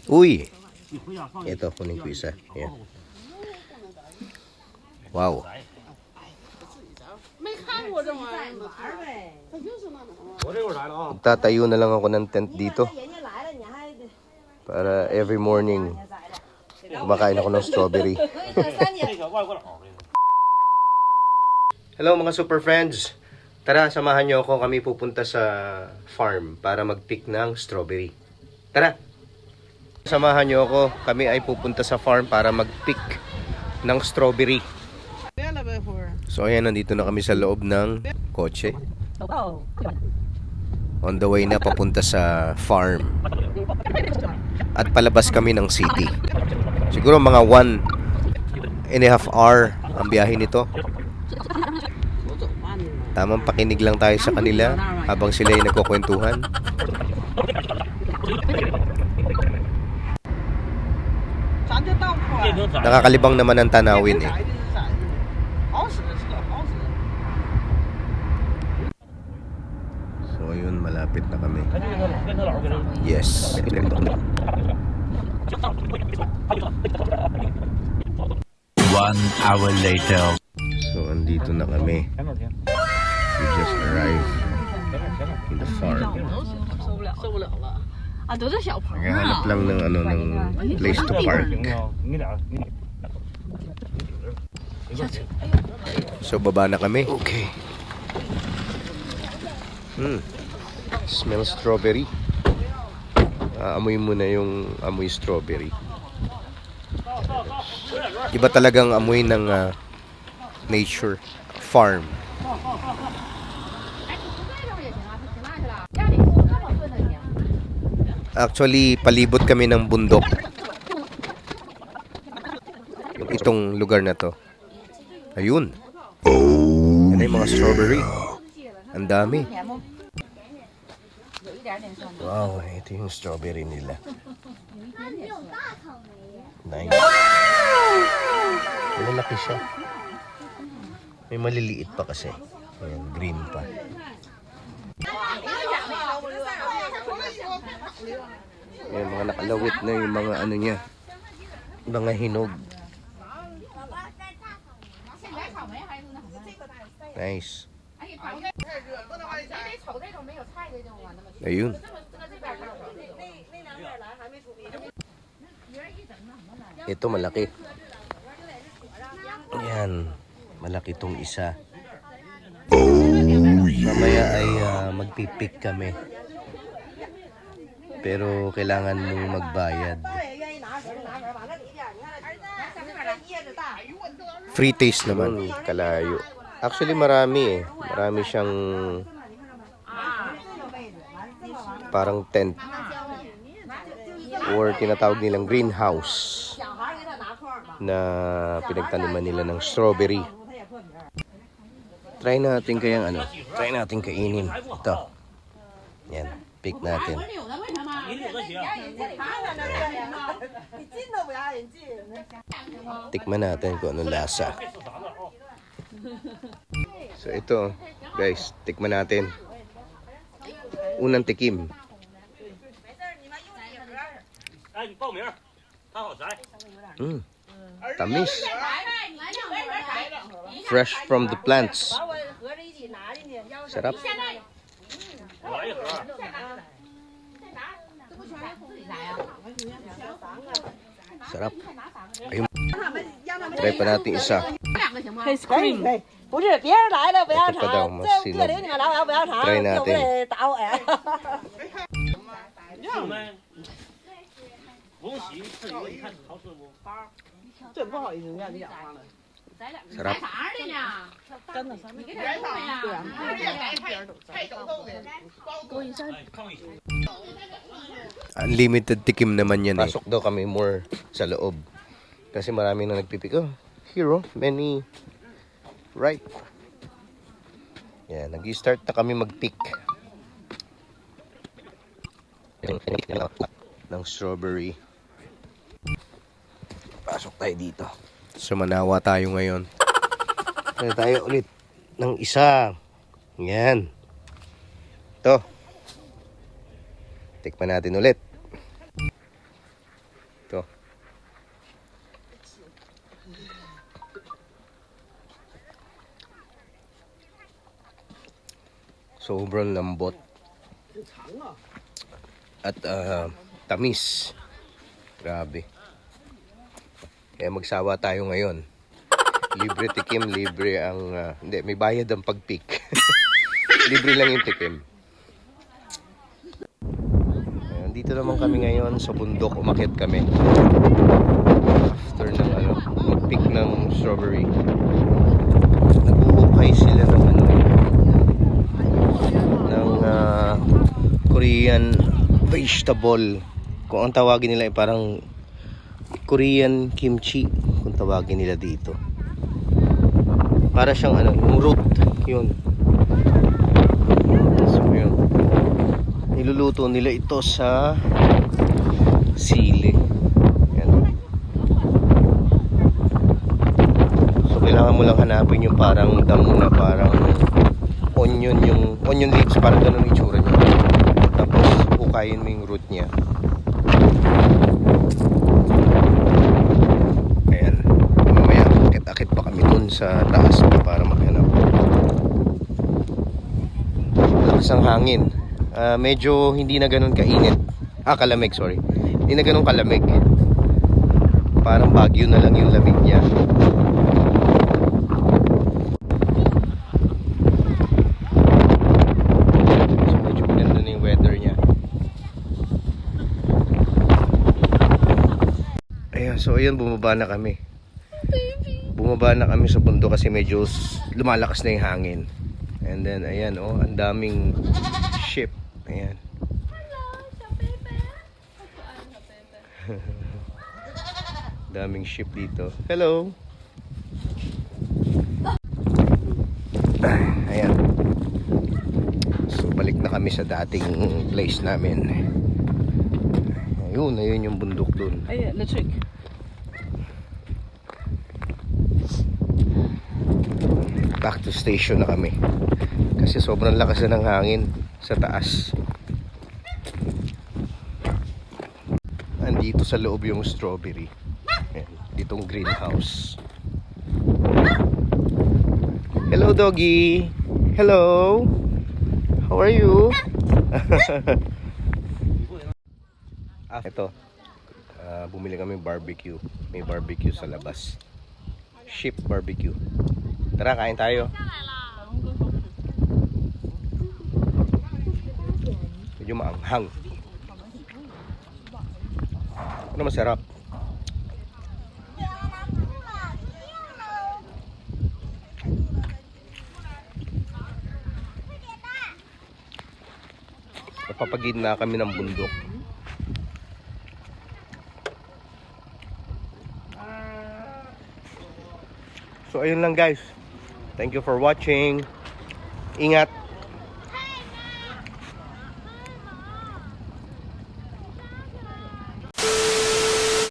Uy! Ito, kunin ko isa. Yan. Wow. Tatayo na lang ako ng tent dito. Para every morning, kumakain ako ng strawberry. Hello mga super friends! Tara, samahan nyo ako. Kami pupunta sa farm para mag-pick ng strawberry. Tara! Samahan nyo ako. Kami ay pupunta sa farm para mag-pick ng strawberry. So ayan, nandito na kami sa loob ng kotse. On the way na papunta sa farm. At palabas kami ng city. Siguro mga 1.5 hour ang biyahe nito. Tamang pakinig lang tayo sa kanila habang sila ay nagkukwentuhan. Nakakalibang naman ang tanawin eh. So ayun, malapit na kami. Yes. 1 hour later. So andito na kami. We just arrived in the farm. Naghahanap lang ng place to park. So baba na kami. Okay. Smell strawberry. Amoy mo na yung amoy strawberry. Iba talagang amoy ng nature farm. Actually, palibot kami ng bundok. Itong lugar na to. Ayun. Yan ay mga strawberry. Ang dami. Wow, ito yung strawberry nila. Nice. Malaki siya. May maliliit pa kasi. Ayan, green pa. Ayan, mga nakalawit na yung mga ano niya. Mga hinog. Nice. Ayun. Ito malaki. Ayan. Malaki tong isa. Mamaya ay magpipik kami. Pero kailangan mong magbayad. Free taste naman, kalayo. Actually marami eh. Marami siyang parang tent. Or tinatawag nilang greenhouse na pinagtaniman nila ng strawberry. Try natin kayang try natin kainin. Ito. Yan, pick natin. Tikman natin kung anong lasa. So ito, guys, tikman natin. Unang tikim. Tamis. Fresh from the plants. Sarap. Sarap. Ayun. Try pa natin isa. Ice cream. 不是，别人来了不要 Ito pa daw, 尝， mas 这 sinag. 个人家来不要尝， Try 就 natin. 会打我呀。这不好意思，让你讲话了。 Sarap. 真的，你给点东西呀。Unlimited tikim naman yan eh. Pasok daw kami more sa loob. Kasi marami na nagpipik. Oh, here oh, many ripe. Yan, nag-start na kami mag-pick ng strawberry. Pasok tayo dito. So manawa tayo ngayon. Kaya tayo ulit ng isa. Yan. Ito. Tikman natin ulit. Sobrang lambot. At tamis. Grabe. Kaya magsawa tayo ngayon. Libre tikim, libre ang... hindi, may bayad ang pag-pick. Libre lang yung tikim. Ayan, dito naman kami ngayon sa bundok. Umakyat kami. After ng mag-pick ng strawberry. Nabuhukay sila ng Korean vegetable. Kung ang tawagin nila ay parang Korean kimchi kung tawagin nila dito. Para siyang yung root, yun. So yun. Niluluto nila ito sa sili. Yan. So kailangan mo lang hanapin yung parang damo na parang onion, yung onion leaves, parang ganun yung itsura niya. Tapos hukayin mo yung root niya. Ayan. Mamaya akit-akit pa kami dun sa taas para maghanap. Lakas ang hangin. Medyo hindi na ganun kainit. Kalamig, sorry. Hindi na ganun kalamig. Parang Baguio na lang yung lamig niya. So ayun, bumaba na kami. Bumaba na kami sa bundok kasi medyo lumalakas na yung hangin. And then ayan, ang daming ship. Ayan. Daming ship dito. Hello. Ayan. So balik na kami sa dating place namin. Ayun yung bundok dun. Ay, let's check. Back to station na kami kasi sobrang lakas na ng hangin sa taas. Andito sa loob yung strawberry. Ayan, ditong greenhouse. Hello doggy. Hello. How are you? Ito, bumili kami barbecue. May barbecue sa labas. Sheep barbecue. Tara, kain tayo. Medyo maanghang. Ano masarap? Napapagitna kami ng bundok. So ayun lang guys. Thank you for watching. Ingat.